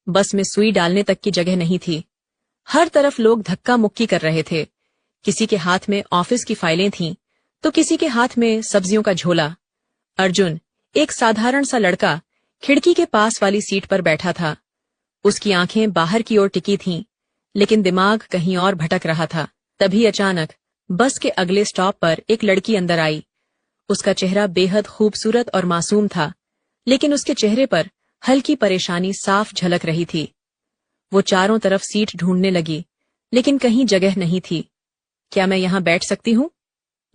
बस में सुई डालने तक की जगह नहीं थी। हर तरफ लोग धक्का मुक्की कर रहे थे। किसी के हाथ में ऑफिस की फाइलें थीं, तो किसी के हाथ में सब्जियों का झोला। अर्जुन, एक साधारण सा लड़का, खिड़की के पास वाली सीट पर बैठा था। उसकी आंखें बाहर की ओर टिकी थीं, लेकिन दिमाग कहीं और भटक रहा था। तभी अचानक बस के अगले स्टॉप पर एक लड़की अंदर आई। उसका चेहरा बेहद खूबसूरत और मासूम था, लेकिन उसके चेहरे पर हल्की परेशानी साफ झलक रही थी। वो चारों तरफ सीट ढूंढने लगी, लेकिन कहीं जगह नहीं थी। क्या मैं यहाँ बैठ सकती हूँ?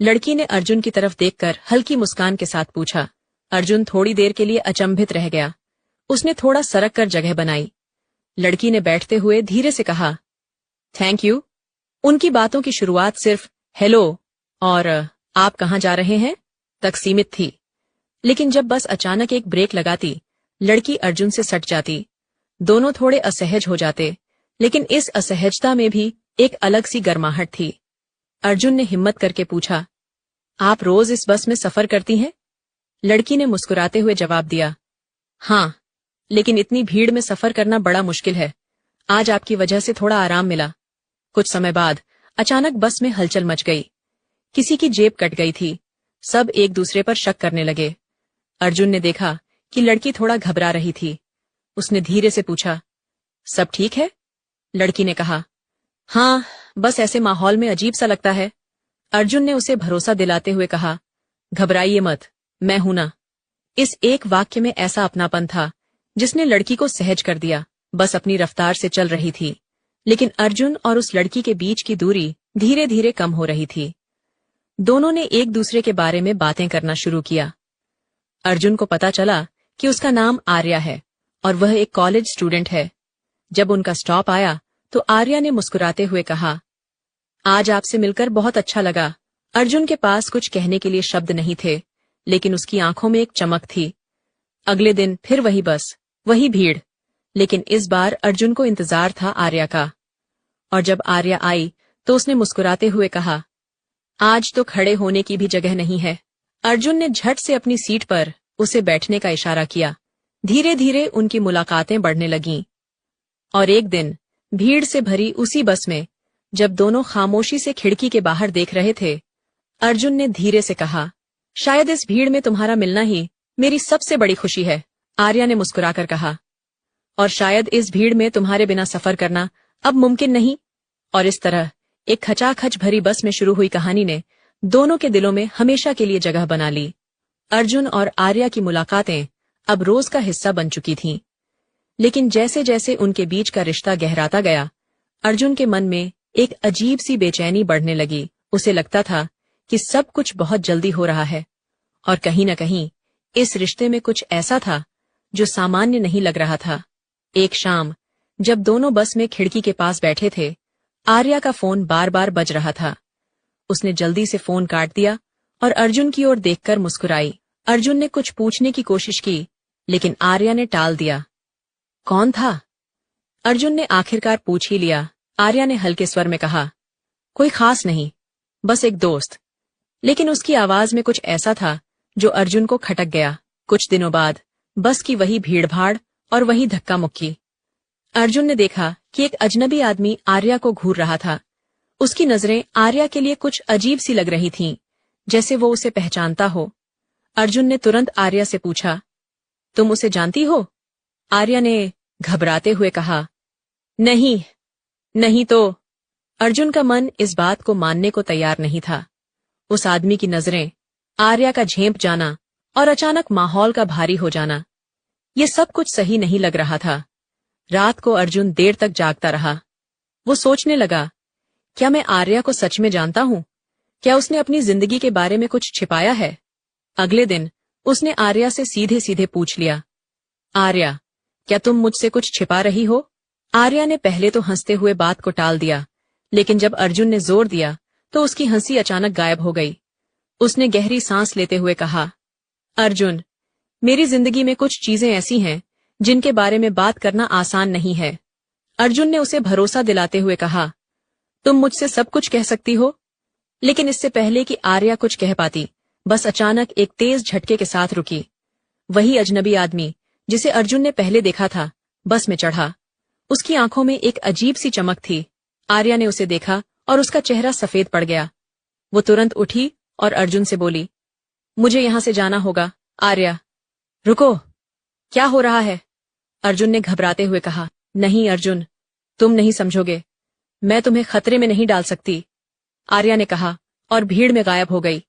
लड़की ने अर्जुन की तरफ देखकर हल्की मुस्कान के साथ पूछा। अर्जुन थोड़ी देर के लिए अचंभित रह गया। उसने थोड़ा सरक कर जगह बनाई। लड़की ने बैठते हुए धीरे से कहा, थैंक यू। उनकी बातों की शुरुआत सिर्फ हेलो और आप कहाँ जा रहे हैं तक सीमित थी, लेकिन जब बस अचानक एक ब्रेक लगाती, लड़की अर्जुन से सट जाती। दोनों थोड़े असहज हो जाते, लेकिन इस असहजता में भी एक अलग सी गर्माहट थी। अर्जुन ने हिम्मत करके पूछा, आप रोज इस बस में सफर करती हैं? लड़की ने मुस्कुराते हुए जवाब दिया, हाँ, लेकिन इतनी भीड़ में सफर करना बड़ा मुश्किल है। आज आपकी वजह से थोड़ा आराम मिला। कुछ समय बाद अचानक बस में हलचल मच गई। किसी की जेब कट गई थी। सब एक दूसरे पर शक करने लगे। अर्जुन ने देखा कि लड़की थोड़ा घबरा रही थी। उसने धीरे से पूछा, सब ठीक है? लड़की ने कहा, हाँ, बस ऐसे माहौल में अजीब सा लगता है। अर्जुन ने उसे भरोसा दिलाते हुए कहा, घबराइए मत, मैं हूं ना। इस एक वाक्य में ऐसा अपनापन था जिसने लड़की को सहज कर दिया। बस अपनी रफ्तार से चल रही थी, लेकिन अर्जुन और उस लड़की के बीच की दूरी धीरे धीरे कम हो रही थी। दोनों ने एक दूसरे के बारे में बातें करना शुरू किया। अर्जुन को पता चला कि उसका नाम आर्या है और वह एक कॉलेज स्टूडेंट है। जब उनका स्टॉप आया तो आर्या ने मुस्कुराते हुए कहा, आज आपसे मिलकर बहुत अच्छा लगा। अर्जुन के पास कुछ कहने के लिए शब्द नहीं थे, लेकिन उसकी आंखों में एक चमक थी। अगले दिन फिर वही बस, वही भीड़, लेकिन इस बार अर्जुन को इंतजार था आर्या का। और जब आर्या आई तो उसने मुस्कुराते हुए कहा, आज तो खड़े होने की भी जगह नहीं है। अर्जुन ने झट से अपनी सीट पर उसे बैठने का इशारा किया। धीरे धीरे उनकी मुलाकातें बढ़ने लगीं। और एक दिन भीड़ से भरी उसी बस में, जब दोनों खामोशी से खिड़की के बाहर देख रहे थे, अर्जुन ने धीरे से कहा, शायद इस भीड़ में तुम्हारा मिलना ही मेरी सबसे बड़ी खुशी है। आर्या ने मुस्कुराकर कहा, और शायद इस भीड़ में तुम्हारे बिना सफर करना अब मुमकिन नहीं। और इस तरह एक खचाखच भरी बस में शुरू हुई कहानी ने दोनों के दिलों में हमेशा के लिए जगह बना ली। अर्जुन और आर्या की मुलाकातें अब रोज का हिस्सा बन चुकी थीं। लेकिन जैसे जैसे उनके बीच का रिश्ता गहराता गया, अर्जुन के मन में एक अजीब सी बेचैनी बढ़ने लगी। उसे लगता था कि सब कुछ बहुत जल्दी हो रहा है, और कहीं न कहीं इस रिश्ते में कुछ ऐसा था जो सामान्य नहीं लग रहा था। एक शाम जब दोनों बस में खिड़की के पास बैठे थे, आर्या का फोन बार बार बज रहा था। उसने जल्दी से फोन काट दिया और अर्जुन की ओर देखकर मुस्कुराई। अर्जुन ने कुछ पूछने की कोशिश की, लेकिन आर्या ने टाल दिया। कौन था? अर्जुन ने आखिरकार पूछ ही लिया। आर्या ने हल्के स्वर में कहा, कोई खास नहीं, बस एक दोस्त। लेकिन उसकी आवाज में कुछ ऐसा था जो अर्जुन को खटक गया। कुछ दिनों बाद बस की वही भीड़भाड़ और वही धक्का मुक्की। अर्जुन ने देखा कि एक अजनबी आदमी आर्या को घूर रहा था। उसकी नजरें आर्या के लिए कुछ अजीब सी लग रही थीं, जैसे वो उसे पहचानता हो। अर्जुन ने तुरंत आर्या से पूछा, तुम उसे जानती हो? आर्या ने घबराते हुए कहा, नहीं, नहीं तो। अर्जुन का मन इस बात को मानने को तैयार नहीं था। उस आदमी की नजरें, आर्या का झेंप जाना और अचानक माहौल का भारी हो जाना, ये सब कुछ सही नहीं लग रहा था। रात को अर्जुन देर तक जागता रहा। वो सोचने लगा, क्या मैं आर्या को सच में जानता हूँ? क्या उसने अपनी जिंदगी के बारे में कुछ छिपाया है? अगले दिन उसने आर्या से सीधे सीधे पूछ लिया, आर्या, क्या तुम मुझसे कुछ छिपा रही हो? आर्या ने पहले तो हंसते हुए बात को टाल दिया, लेकिन जब अर्जुन ने जोर दिया तो उसकी हंसी अचानक गायब हो गई। उसने गहरी सांस लेते हुए कहा, अर्जुन, मेरी जिंदगी में कुछ चीजें ऐसी हैं जिनके बारे में बात करना आसान नहीं है। अर्जुन ने उसे भरोसा दिलाते हुए कहा, तुम मुझसे सब कुछ कह सकती हो। लेकिन इससे पहले कि आर्या कुछ कह पाती, बस अचानक एक तेज झटके के साथ रुकी। वही अजनबी आदमी जिसे अर्जुन ने पहले देखा था, बस में चढ़ा उसकी आंखों में एक अजीब सी चमक थी। आर्या ने उसे देखा और उसका चेहरा सफेद पड़ गया। वो तुरंत उठी और अर्जुन से बोली, मुझे यहां से जाना होगा। आर्या, रुको, क्या हो रहा है? अर्जुन ने घबराते हुए कहा। नहीं अर्जुन, तुम नहीं समझोगे, मैं तुम्हें खतरे में नहीं डाल सकती, आर्या ने कहा और भीड़ में गायब हो गई।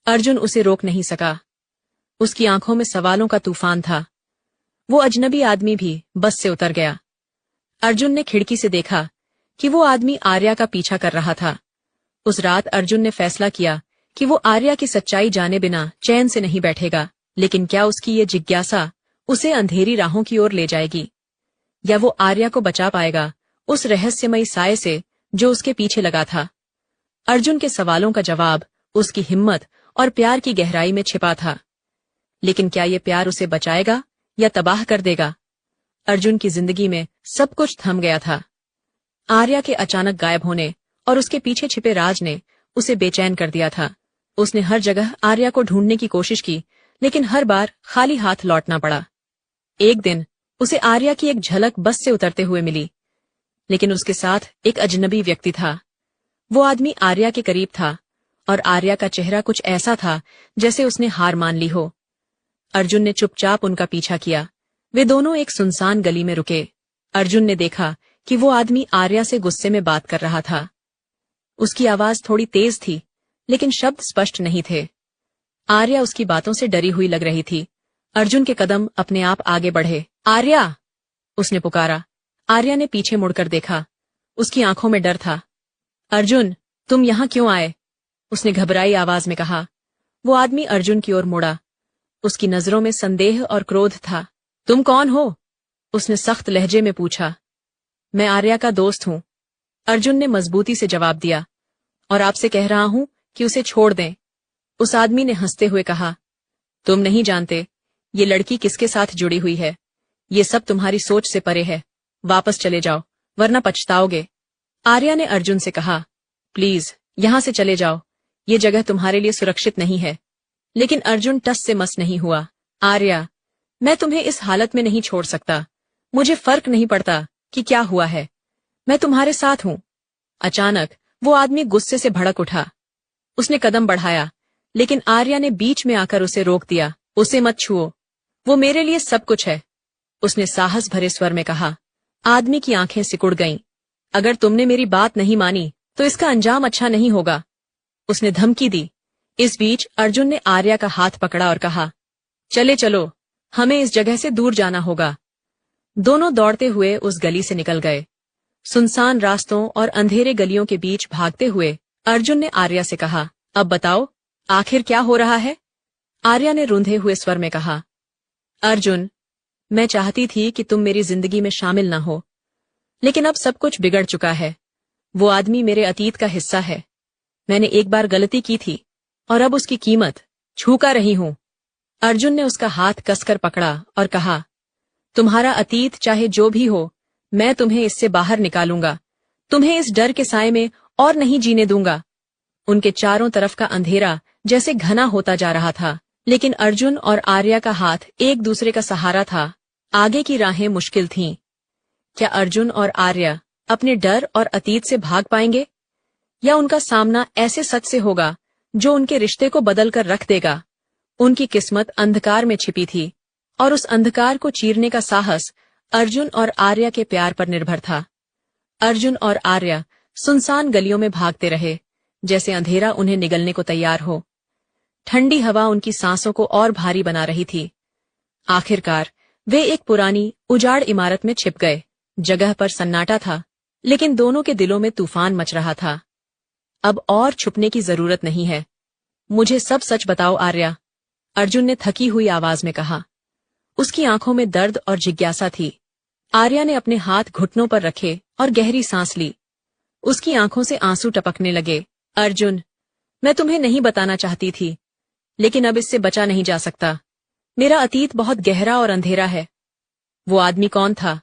अर्जुन उसे रोक नहीं सका। उसकी आंखों में सवालों का तूफान था। वो अजनबी आदमी भी बस से उतर गया। अर्जुन ने खिड़की से देखा कि वो आदमी आर्या का पीछा कर रहा था। उस रात अर्जुन ने फैसला किया कि वो आर्या की सच्चाई जाने बिना चैन से नहीं बैठेगा। लेकिन क्या उसकी ये जिज्ञासा उसे अंधेरी राहों की ओर ले जाएगी, या वो आर्या को बचा पाएगा उस रहस्यमयी साए से जो उसके पीछे लगा था? अर्जुन के सवालों का जवाब उसकी हिम्मत और प्यार की गहराई में छिपा था। लेकिन क्या ये प्यार उसे बचाएगा या तबाह कर देगा? अर्जुन की जिंदगी में सब कुछ थम गया था। आर्या के अचानक गायब होने और उसके पीछे छिपे राज ने उसे बेचैन कर दिया था। उसने हर जगह आर्या को ढूंढने की कोशिश की, लेकिन हर बार खाली हाथ लौटना पड़ा। एक दिन उसे आर्या की एक झलक बस से उतरते हुए मिली, लेकिन उसके साथ एक अजनबी व्यक्ति था। वो आदमी आर्या के करीब था और आर्या का चेहरा कुछ ऐसा था जैसे उसने हार मान ली हो। अर्जुन ने चुपचाप उनका पीछा किया। वे दोनों एक सुनसान गली में रुके। अर्जुन ने देखा कि वो आदमी आर्या से गुस्से में बात कर रहा था। उसकी आवाज थोड़ी तेज थी, लेकिन शब्द स्पष्ट नहीं थे। आर्या उसकी बातों से डरी हुई लग रही थी। अर्जुन के कदम अपने आप आगे बढ़े। आर्या, उसने पुकारा। आर्या ने पीछे मुड़कर देखा। उसकी आंखों में डर था। अर्जुन, तुम यहां क्यों आए? उसने घबराई आवाज में कहा। वो आदमी अर्जुन की ओर मुड़ा। उसकी नजरों में संदेह और क्रोध था। तुम कौन हो? उसने सख्त लहजे में पूछा। मैं आर्या का दोस्त हूं, अर्जुन ने मजबूती से जवाब दिया, और आपसे कह रहा हूं कि उसे छोड़ दें। उस आदमी ने हंसते हुए कहा, तुम नहीं जानते ये लड़की किसके साथ जुड़ी हुई है। ये सब तुम्हारी सोच से परे है। वापस चले जाओ, वरना पछताओगे। आर्या ने अर्जुन से कहा, प्लीज यहां से चले जाओ, ये जगह तुम्हारे लिए सुरक्षित नहीं है। लेकिन अर्जुन टस से मस नहीं हुआ। आर्या, मैं तुम्हें इस हालत में नहीं छोड़ सकता। मुझे फर्क नहीं पड़ता कि क्या हुआ है, मैं तुम्हारे साथ हूं। अचानक वो आदमी गुस्से से भड़क उठा। उसने कदम बढ़ाया, लेकिन आर्या ने बीच में आकर उसे रोक दिया। उसे मत छुओ, वो मेरे लिए सब कुछ है, उसने साहस भरे स्वर में कहा। आदमी की आंखें सिकुड़ गईं। अगर तुमने मेरी बात नहीं मानी तो इसका अंजाम अच्छा नहीं होगा, उसने धमकी दी। इस बीच अर्जुन ने आर्या का हाथ पकड़ा और कहा, चले चलो, हमें इस जगह से दूर जाना होगा। दोनों दौड़ते हुए उस गली से निकल गए। सुनसान रास्तों और अंधेरे गलियों के बीच भागते हुए अर्जुन ने आर्या से कहा, अब बताओ आखिर क्या हो रहा है? आर्या ने रूंधे हुए स्वर में कहा, अर्जुन, मैं चाहती थी कि तुम मेरी जिंदगी में शामिल न हो, लेकिन अब सब कुछ बिगड़ चुका है। वो आदमी मेरे अतीत का हिस्सा है। मैंने एक बार गलती की थी और अब उसकी कीमत चुका रही हूं। अर्जुन ने उसका हाथ कसकर पकड़ा और कहा, तुम्हारा अतीत चाहे जो भी हो, मैं तुम्हें इससे बाहर निकालूंगा। तुम्हें इस डर के साए में और नहीं जीने दूंगा। उनके चारों तरफ का अंधेरा जैसे घना होता जा रहा था, लेकिन अर्जुन और आर्या का हाथ एक दूसरे का सहारा था। आगे की राहें मुश्किल थीं। क्या अर्जुन और आर्या अपने डर और अतीत से भाग पाएंगे, या उनका सामना ऐसे सच से होगा जो उनके रिश्ते को बदल कर रख देगा? उनकी किस्मत अंधकार में छिपी थी, और उस अंधकार को चीरने का साहस अर्जुन और आर्या के प्यार पर निर्भर था। अर्जुन और आर्या सुनसान गलियों में भागते रहे, जैसे अंधेरा उन्हें निगलने को तैयार हो। ठंडी हवा उनकी सांसों को और भारी बना रही थी। आखिरकार वे एक पुरानी उजाड़ इमारत में छिप गए। जगह पर सन्नाटा था, लेकिन दोनों के दिलों में तूफान मच रहा था। अब और छुपने की जरूरत नहीं है, मुझे सब सच बताओ आर्या, अर्जुन ने थकी हुई आवाज में कहा। उसकी आंखों में दर्द और जिज्ञासा थी। आर्या ने अपने हाथ घुटनों पर रखे और गहरी सांस ली। उसकी आंखों से आंसू टपकने लगे। अर्जुन, मैं तुम्हें नहीं बताना चाहती थी, लेकिन अब इससे बचा नहीं जा सकता। मेरा अतीत बहुत गहरा और अंधेरा है। वो आदमी कौन था,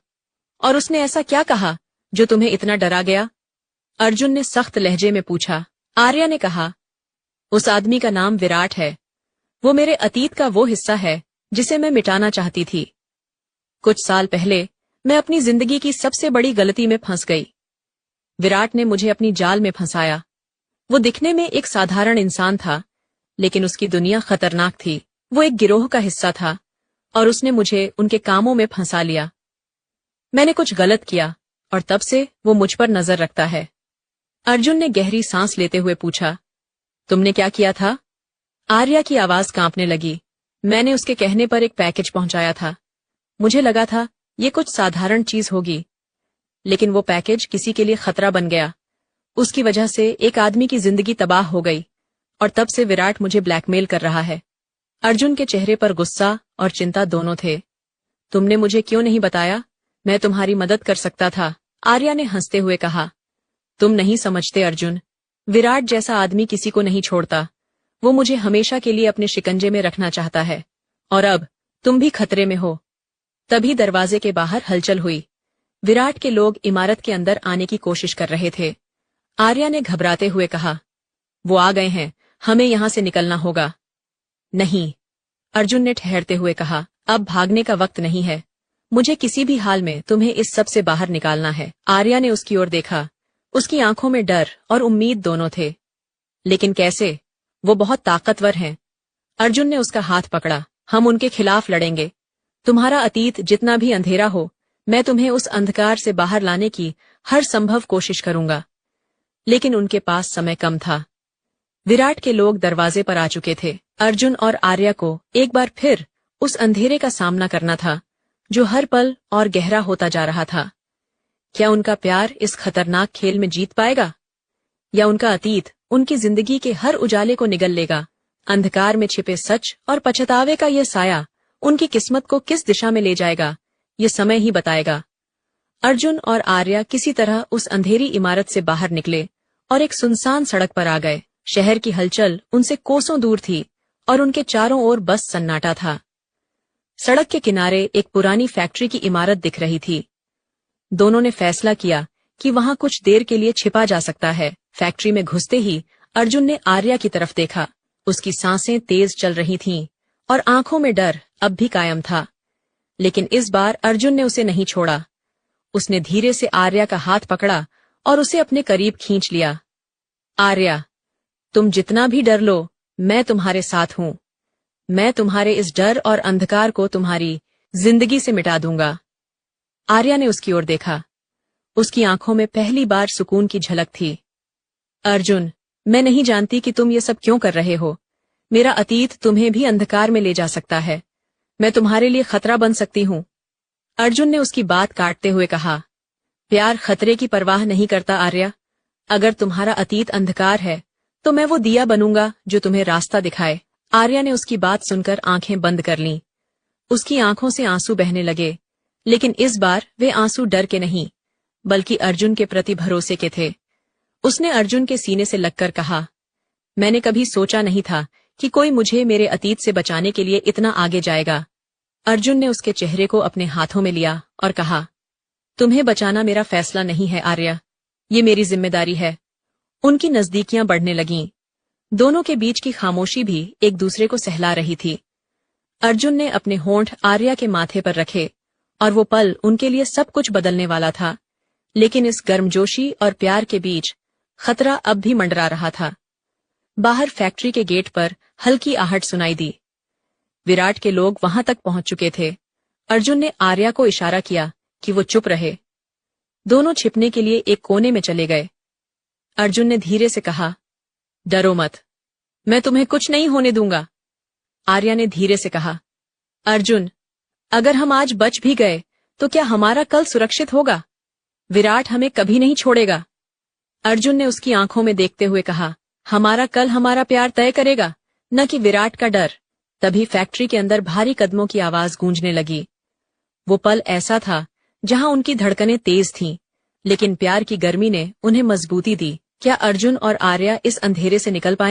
और उसने ऐसा क्या कहा जो तुम्हें इतना डरा गया? अर्जुन ने सख्त लहजे में पूछा। आर्या ने कहा, उस आदमी का नाम विराट है। वो मेरे अतीत का वो हिस्सा है जिसे मैं मिटाना चाहती थी। कुछ साल पहले मैं अपनी जिंदगी की सबसे बड़ी गलती में फंस गई। विराट ने मुझे अपनी जाल में फंसाया। वो दिखने में एक साधारण इंसान था, लेकिन उसकी दुनिया खतरनाक थी। वो एक गिरोह का हिस्सा था और उसने मुझे उनके कामों में फंसा लिया। मैंने कुछ गलत किया और तब से वो मुझ पर नजर रखता है। अर्जुन ने गहरी सांस लेते हुए पूछा, तुमने क्या किया था? आर्या की आवाज कांपने लगी। मैंने उसके कहने पर एक पैकेज पहुंचाया था। मुझे लगा था ये कुछ साधारण चीज होगी, लेकिन वो पैकेज किसी के लिए खतरा बन गया। उसकी वजह से एक आदमी की जिंदगी तबाह हो गई और तब से विराट मुझे ब्लैकमेल कर रहा है। अर्जुन के चेहरे पर गुस्सा और चिंता दोनों थे। तुमने मुझे क्यों नहीं बताया? मैं तुम्हारी मदद कर सकता था, आर्या ने हंसते हुए कहा। तुम नहीं समझते अर्जुन, विराट जैसा आदमी किसी को नहीं छोड़ता। वो मुझे हमेशा के लिए अपने शिकंजे में रखना चाहता है और अब तुम भी खतरे में हो। तभी दरवाजे के बाहर हलचल हुई। विराट के लोग इमारत के अंदर आने की कोशिश कर रहे थे। आर्या ने घबराते हुए कहा, वो आ गए हैं, हमें यहां से निकलना होगा। नहीं, अर्जुन ने ठहरते हुए कहा, अब भागने का वक्त नहीं है। मुझे किसी भी हाल में तुम्हें इस सब से बाहर निकालना है। आर्या ने उसकी ओर देखा। उसकी आंखों में डर और उम्मीद दोनों थे। लेकिन कैसे? वो बहुत ताकतवर हैं। अर्जुन ने उसका हाथ पकड़ा। हम उनके खिलाफ लड़ेंगे। तुम्हारा अतीत जितना भी अंधेरा हो, मैं तुम्हें उस अंधकार से बाहर लाने की हर संभव कोशिश करूंगा। लेकिन उनके पास समय कम था। विराट के लोग दरवाजे पर आ चुके थे। अर्जुन और आर्या को एक बार फिर उस अंधेरे का सामना करना था, जो हर पल और गहरा होता जा रहा था। क्या उनका प्यार इस खतरनाक खेल में जीत पाएगा, या उनका अतीत उनकी जिंदगी के हर उजाले को निगल लेगा? अंधकार में छिपे सच और पछतावे का यह साया उनकी किस्मत को किस दिशा में ले जाएगा, ये समय ही बताएगा। अर्जुन और आर्या किसी तरह उस अंधेरी इमारत से बाहर निकले और एक सुनसान सड़क पर आ गए। शहर की हलचल उनसे कोसों दूर थी और उनके चारों ओर बस सन्नाटा था। सड़क के किनारे एक पुरानी फैक्ट्री की इमारत दिख रही थी। दोनों ने फैसला किया कि वहां कुछ देर के लिए छिपा जा सकता है। फैक्ट्री में घुसते ही अर्जुन ने आर्या की तरफ देखा। उसकी सांसें तेज चल रही थीं और आंखों में डर अब भी कायम था। लेकिन इस बार अर्जुन ने उसे नहीं छोड़ा। उसने धीरे से आर्या का हाथ पकड़ा और उसे अपने करीब खींच लिया। आर्या, तुम जितना भी डर लो, मैं तुम्हारे साथ हूं। मैं तुम्हारे इस डर और अंधकार को तुम्हारी जिंदगी से मिटा दूंगा। आर्या ने उसकी ओर देखा। उसकी आंखों में पहली बार सुकून की झलक थी। अर्जुन, मैं नहीं जानती कि तुम ये सब क्यों कर रहे हो। मेरा अतीत तुम्हें भी अंधकार में ले जा सकता है। मैं तुम्हारे लिए खतरा बन सकती हूँ। अर्जुन ने उसकी बात काटते हुए कहा, प्यार खतरे की परवाह नहीं करता आर्या। अगर तुम्हारा अतीत अंधकार है, तो मैं वो दिया बनूंगा जो तुम्हें रास्ता दिखाए। आर्या ने उसकी बात सुनकर आंखें बंद कर लीं। उसकी आंखों से आंसू बहने लगे, लेकिन इस बार वे आंसू डर के नहीं, बल्कि अर्जुन के प्रति भरोसे के थे। उसने अर्जुन के सीने से लगकर कहा, मैंने कभी सोचा नहीं था कि कोई मुझे मेरे अतीत से बचाने के लिए इतना आगे जाएगा। अर्जुन ने उसके चेहरे को अपने हाथों में लिया और कहा, तुम्हें बचाना मेरा फैसला नहीं है आर्या, ये मेरी जिम्मेदारी है। उनकी नजदीकियां बढ़ने लगीं। दोनों के बीच की खामोशी भी एक दूसरे को सहला रही थी। अर्जुन ने अपने होंठ आर्या के माथे पर रखे और वो पल उनके लिए सब कुछ बदलने वाला था। लेकिन इस गर्मजोशी और प्यार के बीच खतरा अब भी मंडरा रहा था। बाहर फैक्ट्री के गेट पर हल्की आहट सुनाई दी। विराट के लोग वहां तक पहुंच चुके थे। अर्जुन ने आर्या को इशारा किया कि वो चुप रहे। दोनों छिपने के लिए एक कोने में चले गए। अर्जुन ने धीरे से कहा, डरो मत, मैं तुम्हें कुछ नहीं होने दूंगा। आर्या ने धीरे से कहा, अर्जुन, अगर हम आज बच भी गए तो क्या हमारा कल सुरक्षित होगा? विराट हमें कभी नहीं छोड़ेगा। अर्जुन ने उसकी आंखों में देखते हुए कहा, हमारा कल हमारा प्यार तय करेगा, न कि विराट का डर। तभी फैक्ट्री के अंदर भारी कदमों की आवाज गूंजने लगी। वो पल ऐसा था जहां उनकी धड़कनें तेज थीं, लेकिन प्यार की गर्मी ने उन्हें मजबूती दी। क्या अर्जुन और आर्या इस अंधेरे से निकल पाए?